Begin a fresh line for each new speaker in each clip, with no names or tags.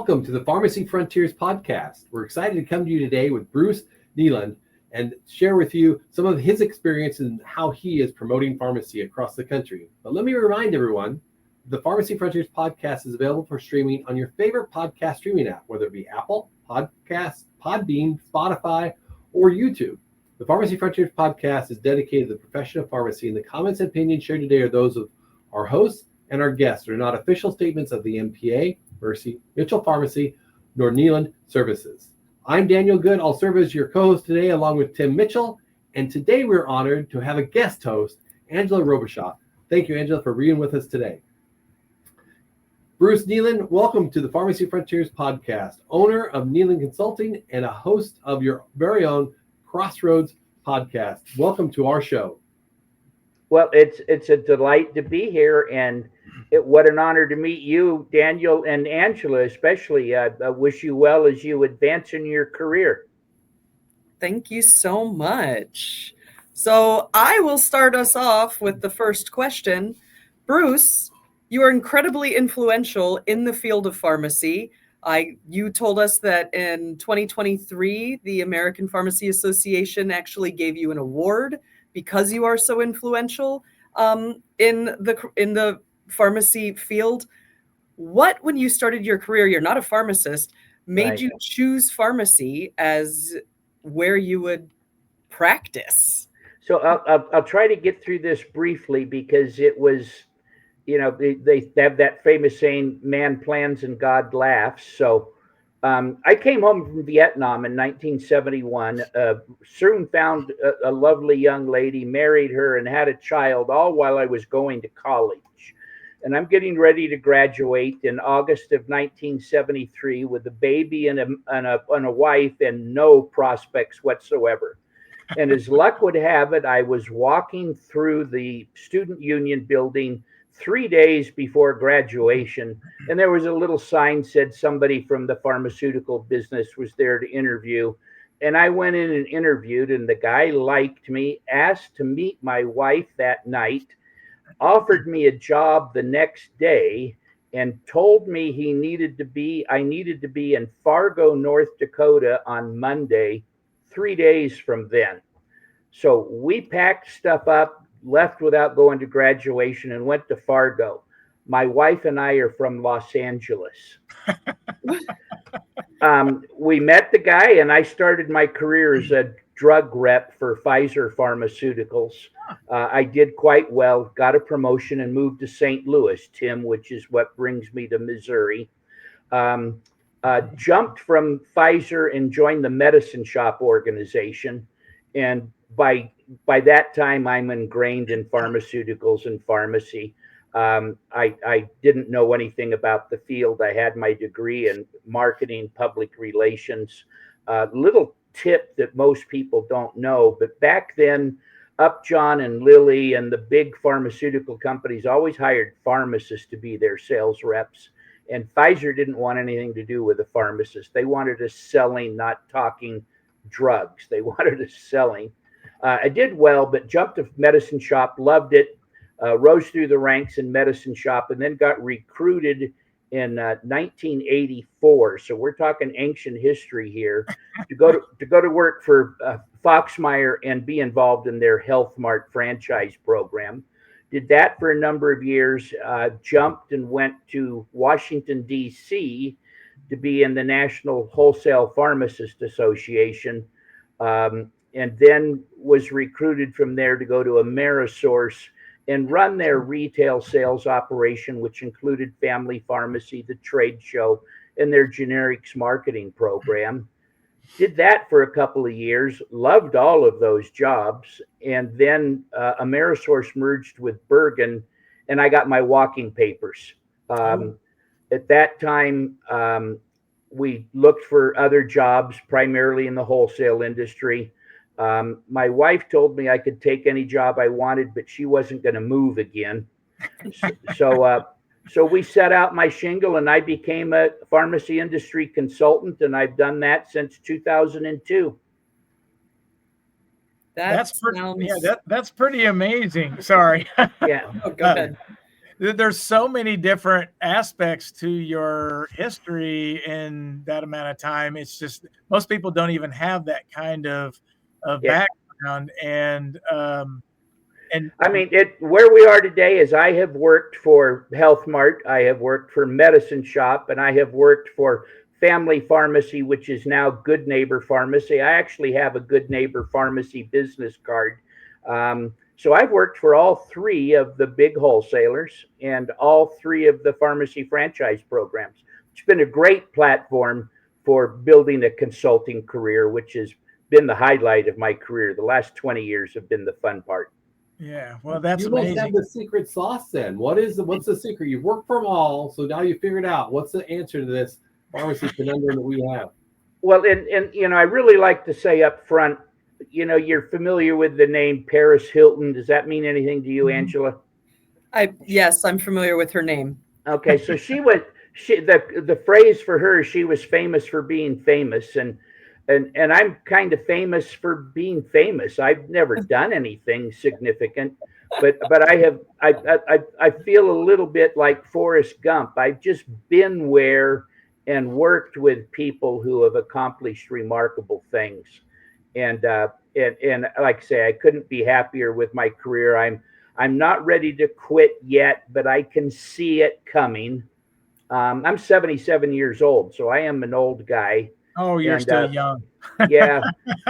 welcome to the Pharmacy Frontiers podcast. We're excited to come to you today with Bruce Kneeland and share with you some of his experiences and how he is promoting pharmacy across the country. But let me remind everyone, the Pharmacy Frontiers podcast is available for streaming on your favorite podcast streaming app, whether it be Apple Podcasts, Podbean, Spotify, or YouTube. The Pharmacy Frontiers podcast is dedicated to the profession of pharmacy, and the comments and opinions shared today are those of our hosts and our guests. They're not official statements of the MPA, Mercy, Mitchell Pharmacy, nor Kneeland Services. I'm Daniel Good. I'll serve as your co-host today along with Tim Mitchell. And today we're honored to have a guest host, Angela Robichaud. Thank you, Angela, for being with us today. Bruce Kneeland, welcome to the Pharmacy Frontiers podcast, owner of Kneeland Consulting and a host of your very own Crossroads podcast. Welcome to our show.
Well, it's a delight to be here, and what an honor to meet you, Daniel, and Angela especially. I wish you well as you advance in your career.
Thank you so much. So I will start us off with the first question. Bruce, you are incredibly influential in the field of pharmacy. You told us that in 2023, the American Pharmacy Association actually gave you an award because you are so influential in the pharmacy field. What, when you started your career, you're not a pharmacist, made you choose pharmacy as where you would practice?
So I'll try to get through this briefly because it was, they have that famous saying, man plans and God laughs. So I came home from Vietnam in 1971, soon found a lovely young lady, married her, and had a child, all while I was going to college. And I'm getting ready to graduate in August of 1973 with a baby and a wife and no prospects whatsoever. And as luck would have it, I was walking through the student union building 3 days before graduation, and there was a little sign said somebody from the pharmaceutical business was there to interview. And I went in and interviewed, and the guy liked me, asked to meet my wife that night, offered me a job the next day, and told me I needed to be in Fargo, North Dakota on Monday, 3 days from then. So we packed stuff up, left without going to graduation, and went to Fargo. My wife and I are from Los Angeles. We met the guy, and I started my career as a drug rep for Pfizer Pharmaceuticals. I did quite well, got a promotion, and moved to St. Louis, Tim, which is what brings me to Missouri. Jumped from Pfizer and joined the Medicine Shop organization. And by that time, I'm ingrained in pharmaceuticals and pharmacy. I didn't know anything about the field. I had my degree in marketing, public relations. Little tip that most people don't know, but back then, Upjohn and Lilly and the big pharmaceutical companies always hired pharmacists to be their sales reps. And Pfizer didn't want anything to do with a pharmacist. They wanted us selling, not talking drugs. They wanted us selling. I did well, but jumped to Medicine Shop, loved it, rose through the ranks in Medicine Shop, and then got recruited in 1984. So we're talking ancient history here to go to work for Foxmeyer and be involved in their Health Mart franchise program. Did that for a number of years, jumped and went to Washington, D.C. to be in the National Wholesale Pharmacist Association, and then was recruited from there to go to Amerisource and run their retail sales operation, which included Family Pharmacy, the trade show, and their generics marketing program. Did that for a couple of years, loved all of those jobs, and then Amerisource merged with Bergen, and I got my walking papers. At that time, we looked for other jobs, primarily in the wholesale industry. My wife told me I could take any job I wanted, but she wasn't going to move again. So we set out my shingle, and I became a pharmacy industry consultant, and I've done that since 2002.
That's pretty amazing. Sorry.
Yeah.
Oh, go ahead.
there's so many different aspects to your history in that amount of time. It's just most people don't even have that kind of
Yeah.
background. And
I mean, where we are today is I have worked for Health Mart, I have worked for Medicine Shop, and I have worked for Family Pharmacy, which is now Good Neighbor Pharmacy. I actually have a Good Neighbor Pharmacy business card. So I've worked for all three of the big wholesalers and all three of the pharmacy franchise programs. It's been a great platform for building a consulting career, which has been the highlight of my career. The last 20 years have been the fun part.
Yeah, well, that's
you
amazing.
must have the secret sauce then. What's the secret? You've worked for them all, so now you figured out what's the answer to this pharmacy conundrum that we have.
Well, and I really like to say up front, you're familiar with the name Paris Hilton. Does that mean anything to you, Angela?
Yes, I'm familiar with her name.
Okay, so the phrase for her, she was famous for being famous, and I'm kind of famous for being famous. I've never done anything significant, but I feel a little bit like Forrest Gump. I've just been where and worked with people who have accomplished remarkable things. And like I say, I couldn't be happier with my career. I'm not ready to quit yet, but I can see it coming. I'm 77 years old, so I am an old guy.
Oh, you're still young.
Yeah.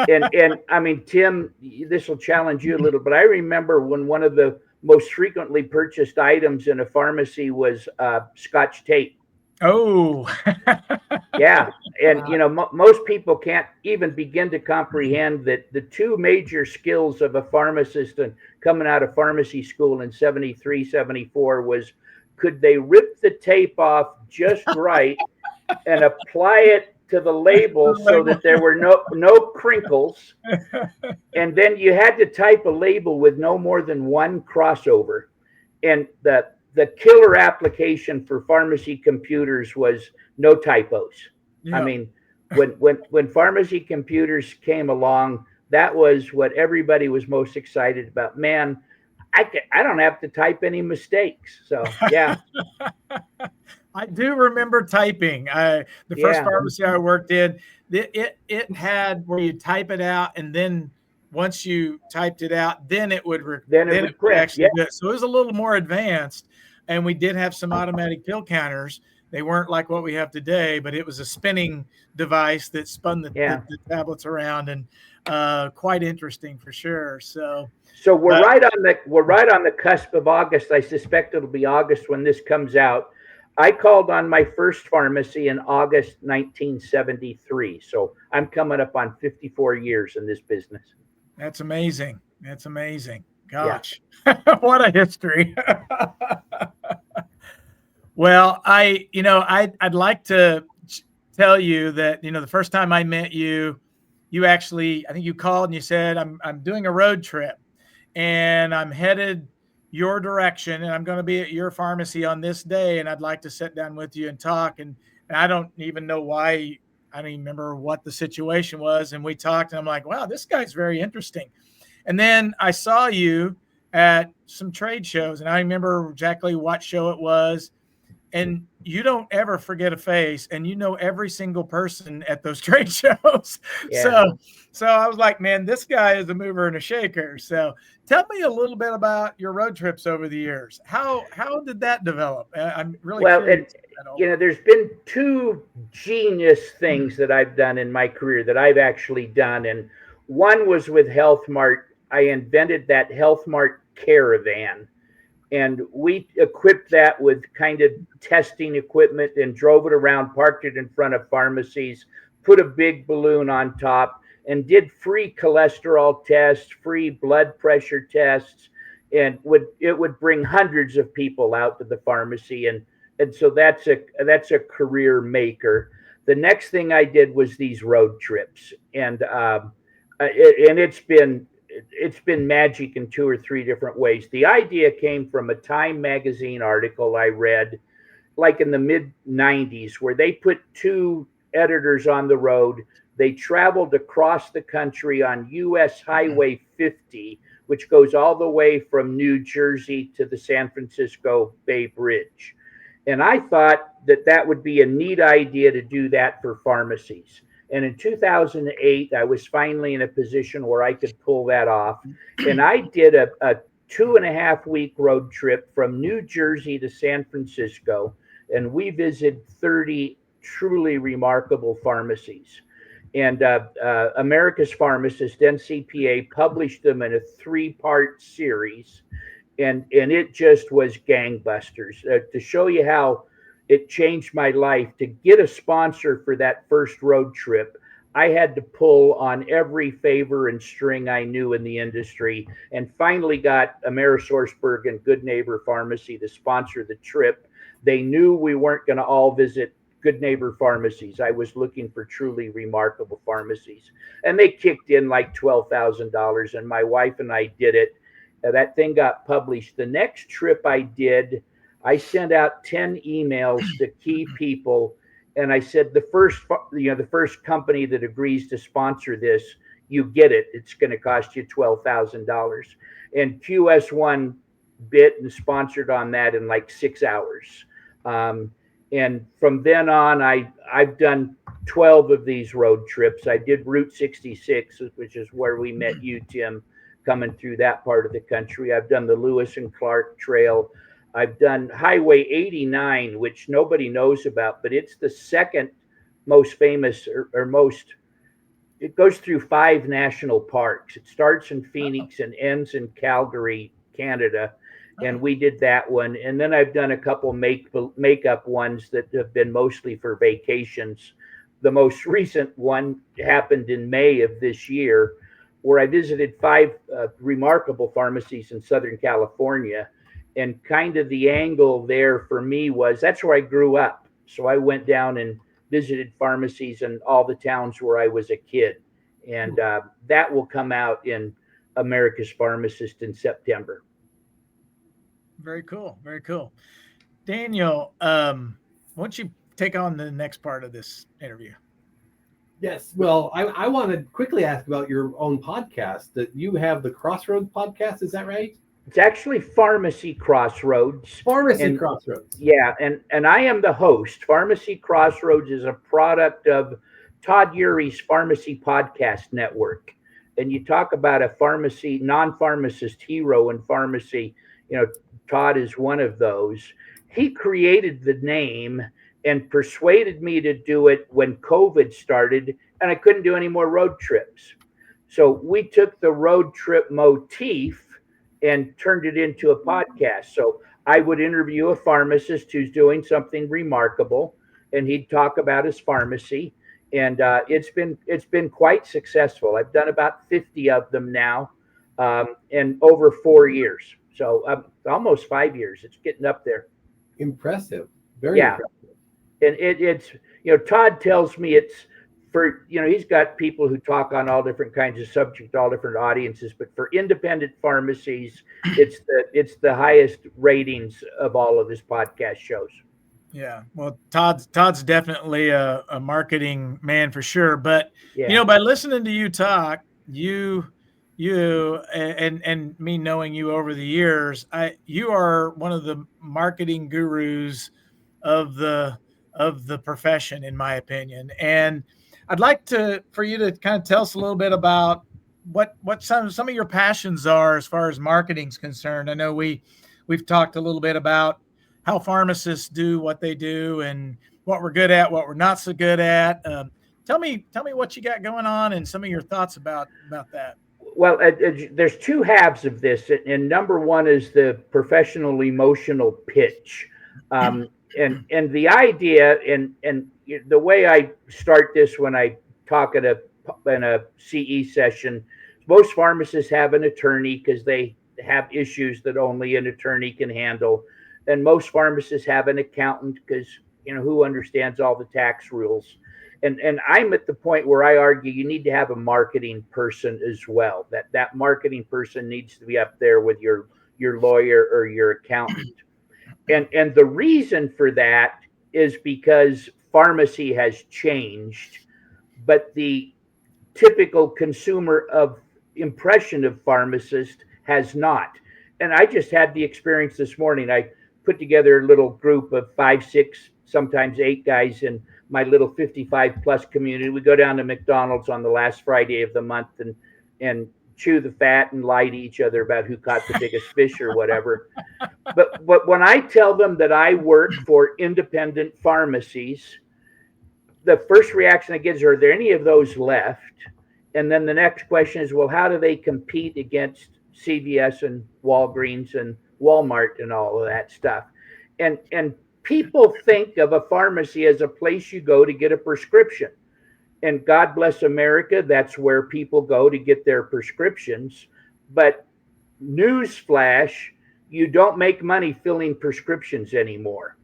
And I mean, Tim, this will challenge you a little, but I remember when one of the most frequently purchased items in a pharmacy was Scotch tape.
Oh,
yeah. And, most people can't even begin to comprehend that the two major skills of a pharmacist and coming out of pharmacy school in 73, 74 was, could they rip the tape off just right and apply it to the label so that there were no crinkles, and then you had to type a label with no more than one crossover. And the killer application for pharmacy computers was no typos. Yeah. I mean, when pharmacy computers came along, that was what everybody was most excited about. Man, I don't have to type any mistakes. So yeah.
I do remember typing. The first pharmacy I worked in, it had where you type it out, and then once you typed it out, then it would actually do it. So it was a little more advanced, and we did have some automatic pill counters. They weren't like what we have today, but it was a spinning device that spun the tablets around, and quite interesting for sure. So
we're right on the cusp of August. I suspect it'll be August when this comes out. I called on my first pharmacy in August 1973. So I'm coming up on 54 years in this business.
That's amazing. That's amazing. Gosh, what a history. Well, I'd like to tell you that, the first time I met you, you actually, I think you called and you said, I'm doing a road trip and I'm headed your direction, and I'm going to be at your pharmacy on this day, and I'd like to sit down with you and talk. And I don't even know why. I don't even remember what the situation was. And we talked, and I'm like, wow, this guy's very interesting. And then I saw you at some trade shows, and I remember exactly what show it was. And you don't ever forget a face, and every single person at those trade shows. Yeah. So I was like, man, this guy is a mover and a shaker. So tell me a little bit about your road trips over the years. How did that develop? I'm really curious.
There's been two genius things that I've done in my career that I've actually done, and one was with Health Mart. I invented that Health Mart caravan. And we equipped that with kind of testing equipment and drove it around, parked it in front of pharmacies, put a big balloon on top, and did free cholesterol tests, free blood pressure tests, and it would bring hundreds of people out to the pharmacy. And so that's a career maker. The next thing I did was these road trips, and it's been magic in two or three different ways. The idea came from a Time magazine article I read like in the mid 90s, where they put two editors on the road. They traveled across the country on US Highway 50 which goes all the way from New Jersey to the San Francisco Bay Bridge. And I thought that would be a neat idea to do that for pharmacies. And in 2008, I was finally in a position where I could pull that off. And I did a 2.5-week road trip from New Jersey to San Francisco. And we visited 30 truly remarkable pharmacies. And America's Pharmacist, NCPA, published them in a 3-part series. And it just was gangbusters. To show you how it changed my life, to get a sponsor for that first road trip, I had to pull on every favor and string I knew in the industry, and finally got AmerisourceBerg and Good Neighbor Pharmacy to sponsor the trip. They knew we weren't going to all visit Good Neighbor pharmacies. I was looking for truly remarkable pharmacies, and they kicked in like $12,000, and my wife and I did it. That thing got published. The next trip I did, I sent out 10 emails to key people, and I said, the first company that agrees to sponsor this, you get it. It's going to cost you $12,000. And QS1 bit and sponsored on that in like 6 hours. And from then on, I've done 12 of these road trips. I did Route 66, which is where we met you, Tim, coming through that part of the country. I've done the Lewis and Clark Trail. I've done Highway 89, which nobody knows about, but it's the second most famous or most, it goes through 5 national parks. It starts in Phoenix and ends in Calgary, Canada. And we did that one. And then I've done a couple makeup ones that have been mostly for vacations. The most recent one happened in May of this year, where I visited 5 remarkable pharmacies in Southern California. And kind of the angle there for me was, that's where I grew up. So I went down and visited pharmacies in all the towns where I was a kid. And that will come out in America's Pharmacist in September.
Very cool. Very cool. Daniel, why don't you take on the next part of this interview?
Yes. Well, I want to quickly ask about your own podcast. That you have the Crossroads podcast. Is that right?
It's actually Pharmacy Crossroads.
Crossroads.
Yeah, and I am the host. Pharmacy Crossroads is a product of Todd Urey's Pharmacy Podcast Network. And you talk about a pharmacy, non-pharmacist hero in pharmacy. You know, Todd is one of those. He created the name and persuaded me to do it when COVID started, and I couldn't do any more road trips. So we took the road trip motif and turned it into a podcast. So I would interview a pharmacist who's doing something remarkable, and he'd talk about his pharmacy. And it's been quite successful. I've done about 50 of them now, in over 4 years. So almost 5 years. It's getting up there.
Impressive. Very impressive.
And it's, Todd tells me it's for, he's got people who talk on all different kinds of subjects, all different audiences, but for independent pharmacies, it's the highest ratings of all of his podcast shows.
Yeah. Well, Todd's definitely a marketing man for sure. But, by listening to you talk, you and me knowing you over the years, you are one of the marketing gurus of the profession, in my opinion. And I'd like for you to kind of tell us a little bit about what some of your passions are as far as marketing's concerned. I know we've talked a little bit about how pharmacists do what they do and what we're good at, what we're not so good at. Tell me what you got going on and some of your thoughts about that.
Well, there's 2 halves of this, and number one is the professional emotional pitch, and the idea, and the way I start this when I talk in a CE session. Most pharmacists have an attorney because they have issues that only an attorney can handle, and most pharmacists have an accountant because who understands all the tax rules. And I'm at the point where I argue you need to have a marketing person as well. That marketing person needs to be up there with your lawyer or your accountant. And the reason for that is because pharmacy has changed, but the typical consumer of impression of pharmacist has not. And I just had the experience this morning. I put together a little group of 5, 6, sometimes 8 guys in my little 55 plus community. We go down to McDonald's on the last Friday of the month and chew the fat and lie to each other about who caught the biggest fish or whatever. But when I tell them that I work for independent pharmacies, the first reaction I get is, are there any of those left? And then the next question is, well, how do they compete against CVS and Walgreens and Walmart and all of that stuff? And people think of a pharmacy as a place you go to get a prescription. And God bless America, that's where people go to get their prescriptions. But newsflash, you don't make money filling prescriptions anymore.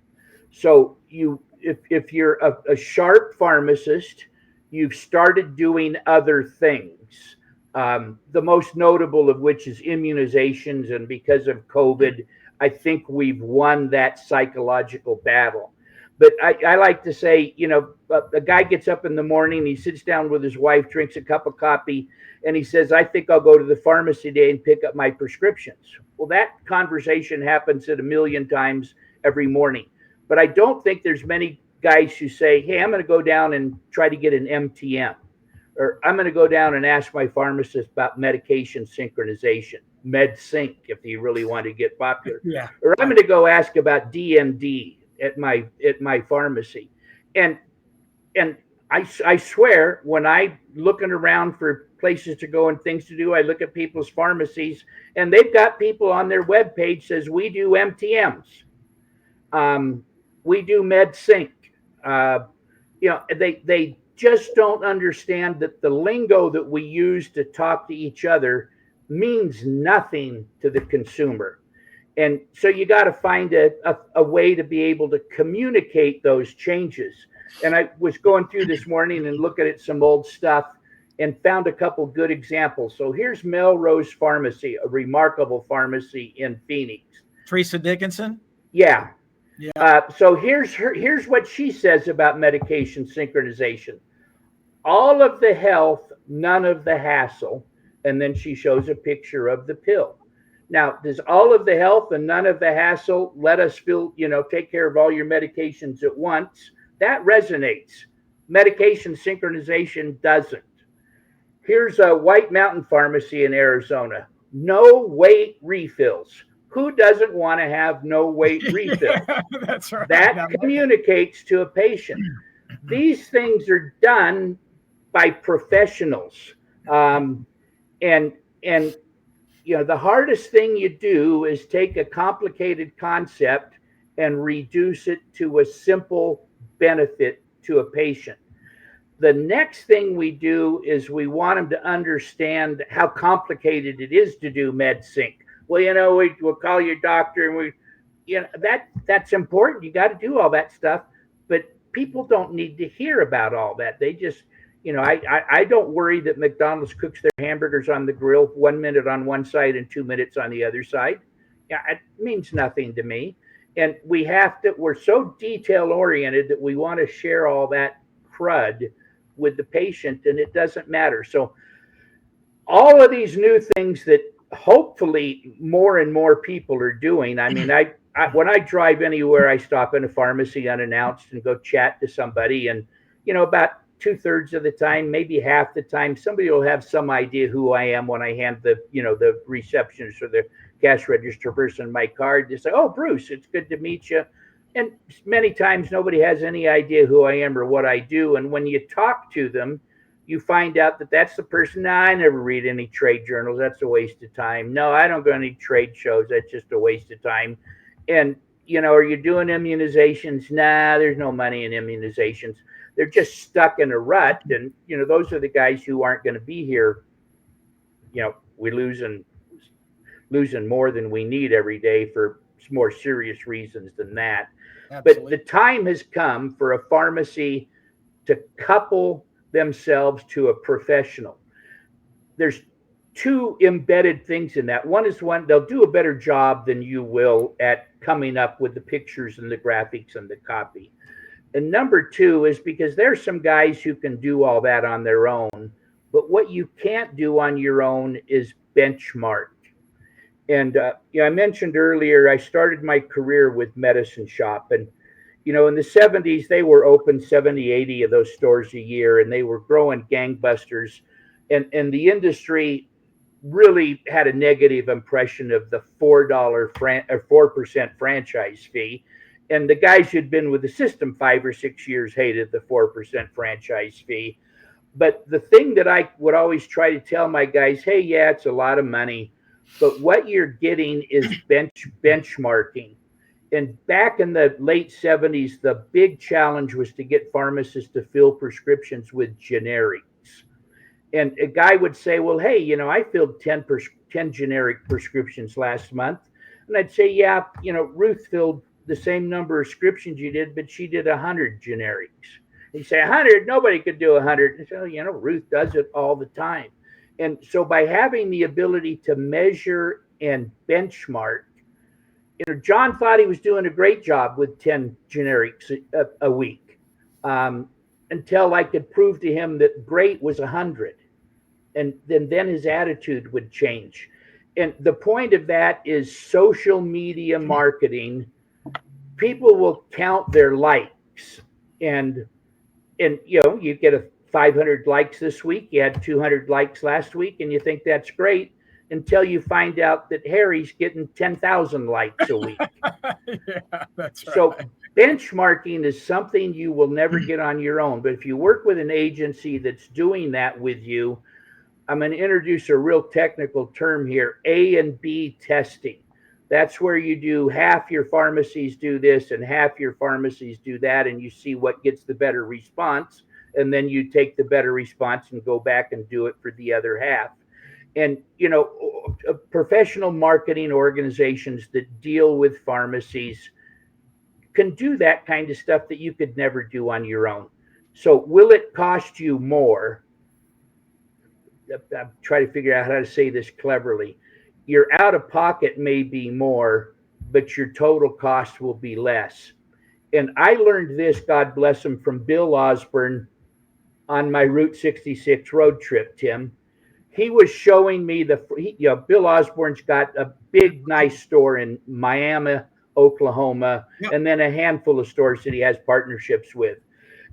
So if you're a sharp pharmacist, you've started doing other things. The most notable of which is immunizations. And because of COVID, I think we've won that psychological battle. But I like to say, a guy gets up in the morning, he sits down with his wife, drinks a cup of coffee, and he says, I think I'll go to the pharmacy today and pick up my prescriptions. Well, that conversation happens at 1,000,000 times every morning. But I don't think there's many guys who say, hey, I'm going to go down and try to get an MTM. Or I'm going to go down and ask my pharmacist about medication synchronization, MedSync, if you really want to get popular.
Yeah.
Or I'm going to go ask about DMD at my pharmacy. And I swear, when I'm looking around for places to go and things to do, I look at people's pharmacies, and they've got people on their webpage says, we do MTMs. We do MedSync. They just don't understand that the lingo that we use to talk to each other means nothing to the consumer. And so you got to find a way to be able to communicate those changes. And I was going through this morning and looking at some old stuff and found a couple good examples. So here's Melrose Pharmacy, a remarkable pharmacy in Phoenix.
Teresa Dickinson?
Yeah.
Yeah.
So here's what she says about medication synchronization. All of the health, none of the hassle. And then she shows a picture of the pill. Now, does all of the health and none of the hassle let us feel, take care of all your medications at once? That resonates. Medication synchronization doesn't. Here's a White Mountain Pharmacy in Arizona. No wait refills. Who doesn't want to have no wait refill?
That's right.
That communicates to a patient. These things are done by professionals. And the hardest thing you do is take a complicated concept and reduce it to a simple benefit to a patient. The next thing we do is we want them to understand how complicated it is to do MedSync. Well, we'll call your doctor and that's important. You got to do all that stuff, but people don't need to hear about all that. They just, I don't worry that McDonald's cooks their hamburgers on the grill 1 minute on one side and 2 minutes on the other side. Yeah, it means nothing to me. And we're so detail oriented that we want to share all that crud with the patient, and it doesn't matter. So all of these new things that hopefully more and more people are doing. I mean, when I drive anywhere, I stop in a pharmacy unannounced and go chat to somebody. And, about 2/3 of the time, maybe half the time, somebody will have some idea who I am when I hand the receptionist or the cash register person my card. They say, oh, Bruce, it's good to meet you. And many times nobody has any idea who I am or what I do. And when you talk to them, you find out that that's the person. Nah, I never read any trade journals. That's a waste of time. No, I don't go to any trade shows. That's just a waste of time. And, are you doing immunizations? Nah, there's no money in immunizations. They're just stuck in a rut. And, those are the guys who aren't going to be here. We're losing more than we need every day for more serious reasons than that. Absolutely. But the time has come for a pharmacy to couple themselves to a professional. There's two embedded things in that. One is they'll do a better job than you will at coming up with the pictures and the graphics and the copy. And number two is because there's some guys who can do all that on their own, but what you can't do on your own is benchmark. And I mentioned earlier, I started my career with Medicine Shop. And, in the 70s, they were open 70, 80 of those stores a year, and they were growing gangbusters. And the industry really had a negative impression of the or 4% franchise fee. And the guys who'd been with the system 5 or 6 years hated the 4% franchise fee. But the thing that I would always try to tell my guys, hey, yeah, it's a lot of money, but what you're getting is benchmarking. And back in the late 70s, the big challenge was to get pharmacists to fill prescriptions with generics. And a guy would say, well, hey, I filled 10 generic prescriptions last month. And I'd say, yeah, Ruth filled the same number of prescriptions you did, but she did 100 generics. You say 100, nobody could do 100. And so, Ruth does it all the time. And so by having the ability to measure and benchmark, John thought he was doing a great job with 10 generics a week, until I could prove to him that great was 100. And then his attitude would change. And the point of that is social media marketing. People will count their likes, and you get 500 likes this week, you had 200 likes last week, and you think that's great until you find out that Harry's getting 10,000 likes a week.
Yeah, that's right.
So benchmarking is something you will never get on your own. But if you work with an agency that's doing that with you, I'm going to introduce a real technical term here, A and B testing. That's where you do half your pharmacies do this and half your pharmacies do that, and you see what gets the better response. And then you take the better response and go back and do it for the other half. And, professional marketing organizations that deal with pharmacies can do that kind of stuff that you could never do on your own. So will it cost you more? I'm trying to figure out how to say this cleverly. Your out of pocket may be more, but your total cost will be less. And I learned this, God bless him, from Bill Osborne on my Route 66 road trip, Tim. He was showing me Bill Osborne's got a big, nice store in Miami, Oklahoma, yep, and then a handful of stores that he has partnerships with.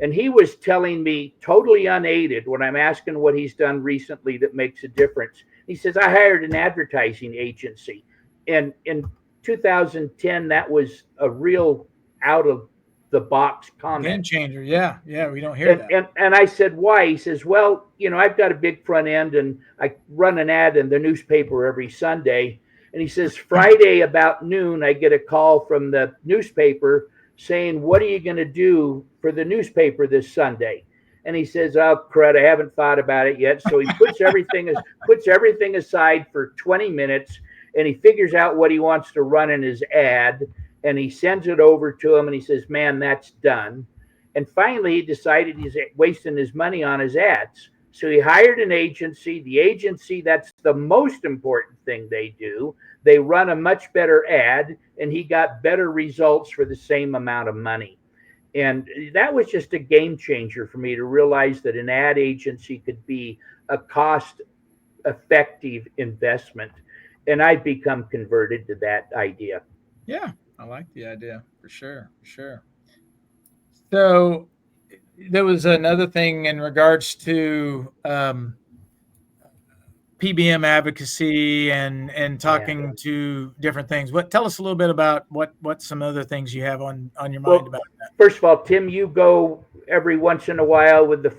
And he was telling me, totally unaided, when I'm asking what he's done recently that makes a difference. He says, I hired an advertising agency. And in 2010, that was a real out of the box comment.
Game changer. Yeah. Yeah. We don't hear that.
And I said, why? He says, well, I've got a big front end and I run an ad in the newspaper every Sunday. And he says, Friday about noon, I get a call from the newspaper saying, what are you going to do for the newspaper this Sunday? And he says, oh, crud, I haven't thought about it yet. So he puts everything aside for 20 minutes and he figures out what he wants to run in his ad. And he sends it over to him and he says, man, that's done. And finally, he decided he's wasting his money on his ads. So he hired an agency. The agency, that's the most important thing they do. They run a much better ad, and he got better results for the same amount of money. And that was just a game changer for me to realize that an ad agency could be a cost-effective investment. And I've become converted to that idea.
Yeah, I like the idea for sure. For sure. So there was another thing in regards to PBM advocacy and talking to different things. Tell us a little bit about what some other things you have on your mind about that.
First of all, Tim, you go every once in a while with the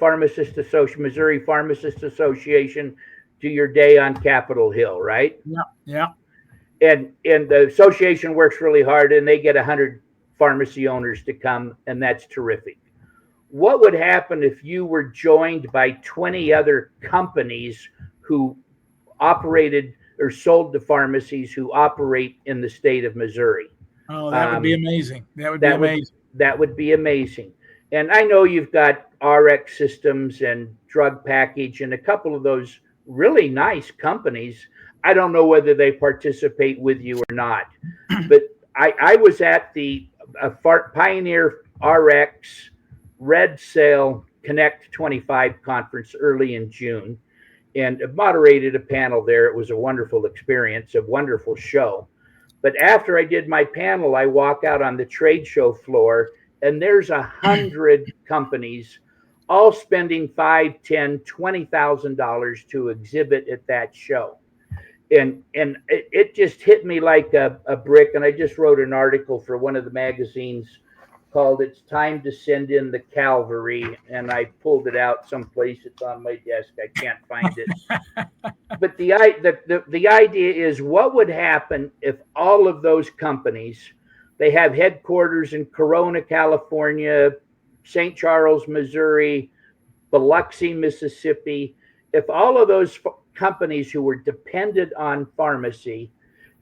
Missouri Pharmacist Association to your day on Capitol Hill, right?
Yeah. Yeah.
And the association works really hard, and they get 100 pharmacy owners to come, and that's terrific. What would happen if you were joined by 20 other companies who operated or sold to pharmacies who operate in the state of Missouri?
Oh, that would be amazing. That
would be amazing. And I know you've got RX Systems and Drug Package and a couple of those really nice companies. I don't know whether they participate with you or not, but I was at the Pioneer RX Red Sail Connect 25 conference early in June. and moderated a panel there. It was a wonderful experience, a wonderful show. But after I did my panel, I walk out on the trade show floor, and there's 100 companies all spending $5, $10, $20,000 to exhibit at that show. And it just hit me like a brick. And I just wrote an article for one of the magazines called "It's Time to Send in the Cavalry," and I pulled it out someplace. It's on my desk. I can't find it. But the idea is, what would happen if all of those companies, they have headquarters in Corona, California, St. Charles, Missouri, Biloxi, Mississippi, if all of those companies who were dependent on pharmacy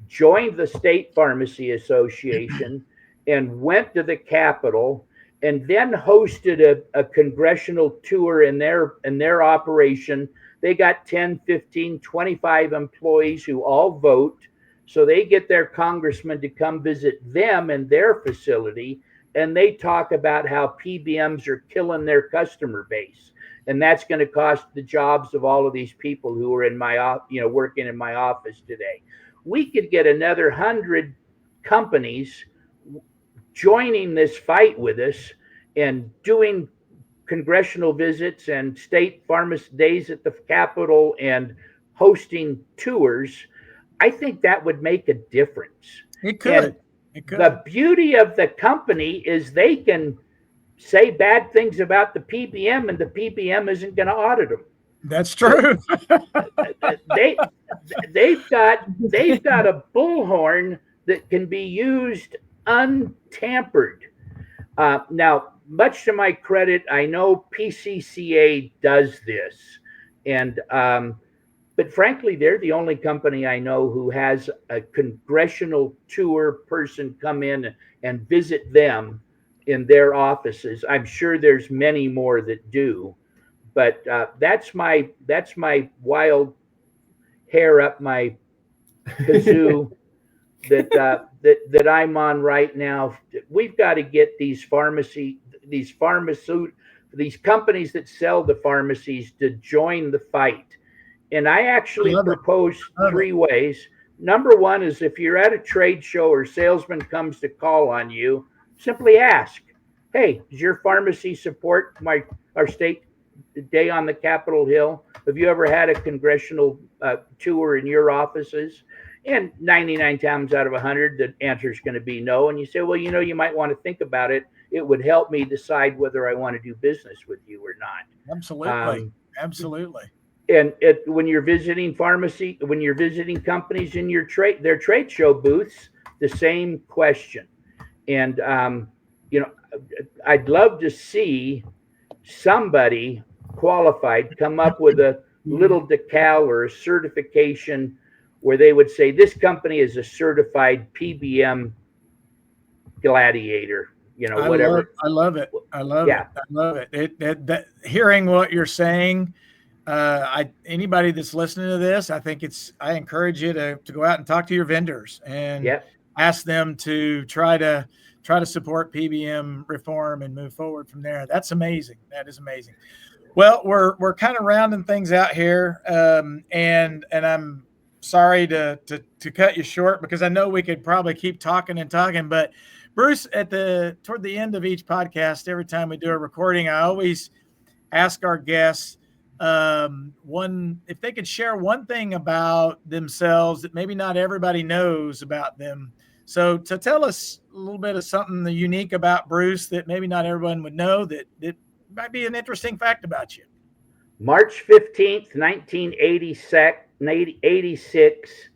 joined the State Pharmacy Association and went to the Capitol and then hosted a congressional tour in their operation. They got 10, 15, 25 employees who all vote. So they get their congressman to come visit them in their facility, and they talk about how PBMs are killing their customer base. And that's going to cost the jobs of all of these people who are in my, working in my office today. We could get another 100 companies joining this fight with us and doing congressional visits and state pharmacy days at the Capitol and hosting tours. I think that would make a difference.
It could.
The beauty of the company is they can say bad things about the PBM, and the PBM isn't going to audit them.
That's true.
They've got a bullhorn that can be used untampered. Now, much to my credit, I know PCCA does this, and but frankly, they're the only company I know who has a congressional tour person come in and visit them in their offices. I'm sure there's many more that do, but that's my wild hair up my kazoo that I'm on right now. We've got to get these companies that sell the pharmacies to join the fight. And I actually propose 3 ways. Number one is, if you're at a trade show or salesman comes to call on you, simply ask, "Hey, does your pharmacy support our state day on the Capitol Hill? Have you ever had a congressional tour in your offices?" And 99 times out of 100, the answer is going to be no. And you say, "Well, you might want to think about it. It would help me decide whether I want to do business with you or not."
Absolutely. Absolutely.
And when you're visiting companies in their trade show booths, the same question. And I'd love to see somebody qualified come up with a little decal or a certification where they would say, "This company is a certified PBM gladiator." Whatever.
I love it. I love it. Hearing what you're saying, anybody that's listening to this, I encourage you to go out and talk to your vendors and ask them to try to support PBM reform and move forward from there. That's amazing. That is amazing. Well, we're kind of rounding things out here, and I'm sorry to cut you short, because I know we could probably keep talking, but Bruce, toward the end of each podcast, every time we do a recording, I always ask our guests if they could share one thing about themselves that maybe not everybody knows about them. So to tell us a little bit of something unique about Bruce that maybe not everyone would know, that might be an interesting fact about you.
March 15th, 1986,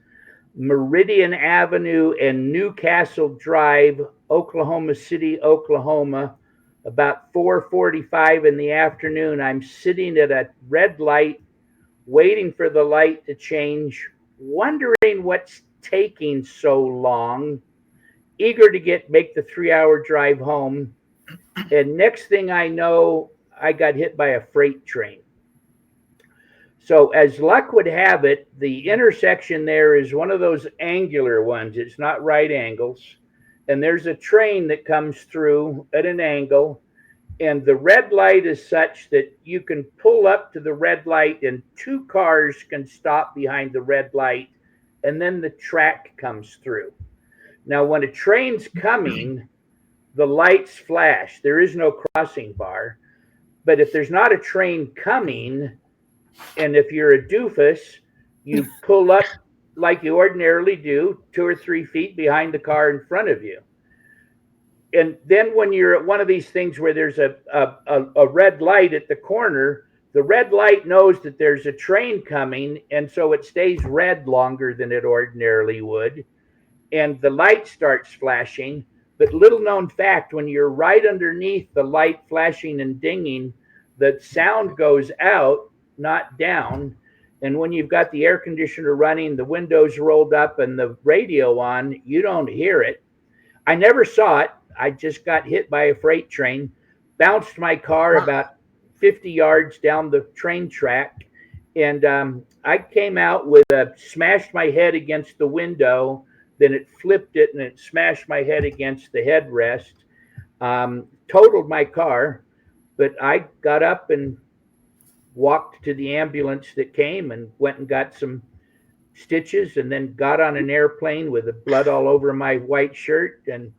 Meridian Avenue and Newcastle Drive, Oklahoma City, Oklahoma. About 4:45 in the afternoon, I'm sitting at a red light, waiting for the light to change, wondering what's taking so long, eager to make the 3-hour drive home. And next thing I know, I got hit by a freight train. So as luck would have it, the intersection there is one of those angular ones. It's not right angles. And there's a train that comes through at an angle, And the red light is such that you can pull up to the red light and 2 cars can stop behind the red light, and then the track comes through. Now, when a train's coming, the lights flash. There is no crossing bar. But if there's not a train coming, and if you're a doofus, you pull up like you ordinarily do, 2 or 3 feet behind the car in front of you. And then when you're at one of these things where there's a red light at the corner, the red light knows that there's a train coming, and so it stays red longer than it ordinarily would. And the light starts flashing. But little known fact, when you're right underneath the light flashing and dinging, the sound goes out, not down. And when you've got the air conditioner running, the windows rolled up, and the radio on, you don't hear it. I never saw it. I just got hit by a freight train, bounced my car about 50 yards down the train track. And I came out with smashed my head against the window. Then it flipped it and it smashed my head against the headrest, totaled my car. But I got up and walked to the ambulance that came and went and got some stitches, and then got on an airplane with the blood all over my white shirt and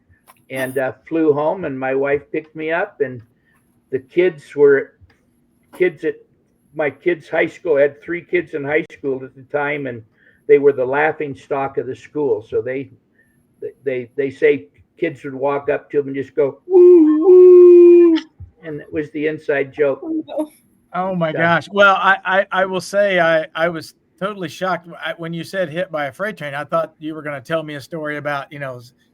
flew home. And my wife picked me up, and the kids at my kids' high school. I had 3 kids in high school at the time, and they were the laughing stock of the school. So they say kids would walk up to them and just go, woo, woo. And it was the inside joke.
Oh my gosh. Well, I will say I was totally shocked when you said hit by a freight train. I thought you were going to tell me a story about,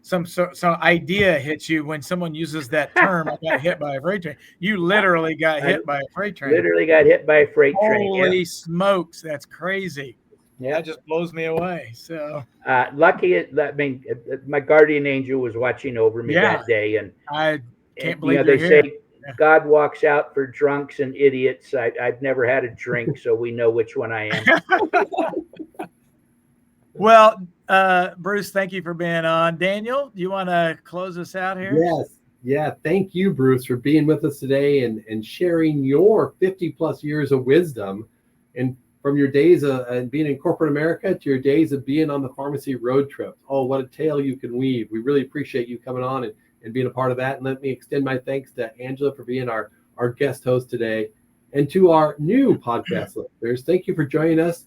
some idea hits you when someone uses that term. I got hit by a freight train. You literally got hit by a freight train.
Literally got hit by a freight train.
Holy smokes. That's crazy.
Yeah.
That just blows me away. So
lucky, my guardian angel was watching over me that day, and
I can't believe
they
you're here.
say God walks out for drunks and idiots. I've never had a drink, so we know which one I am.
Well, Bruce, thank you for being on. Daniel, do you want to close us out here?
Yes. Yeah. Thank you, Bruce, for being with us today and sharing your 50 plus years of wisdom, and from your days of being in corporate America to your days of being on the pharmacy road trip. Oh, what a tale you can weave. We really appreciate you coming on and being a part of that. And let me extend my thanks to Angela for being our guest host today. And to our new podcast listeners, thank you for joining us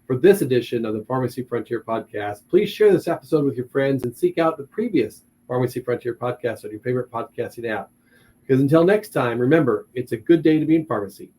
for this edition of the Pharmacy Frontier Podcast. Please share this episode with your friends and seek out the previous Pharmacy Frontier Podcast on your favorite podcasting app. Because until next time, remember, it's a good day to be in pharmacy.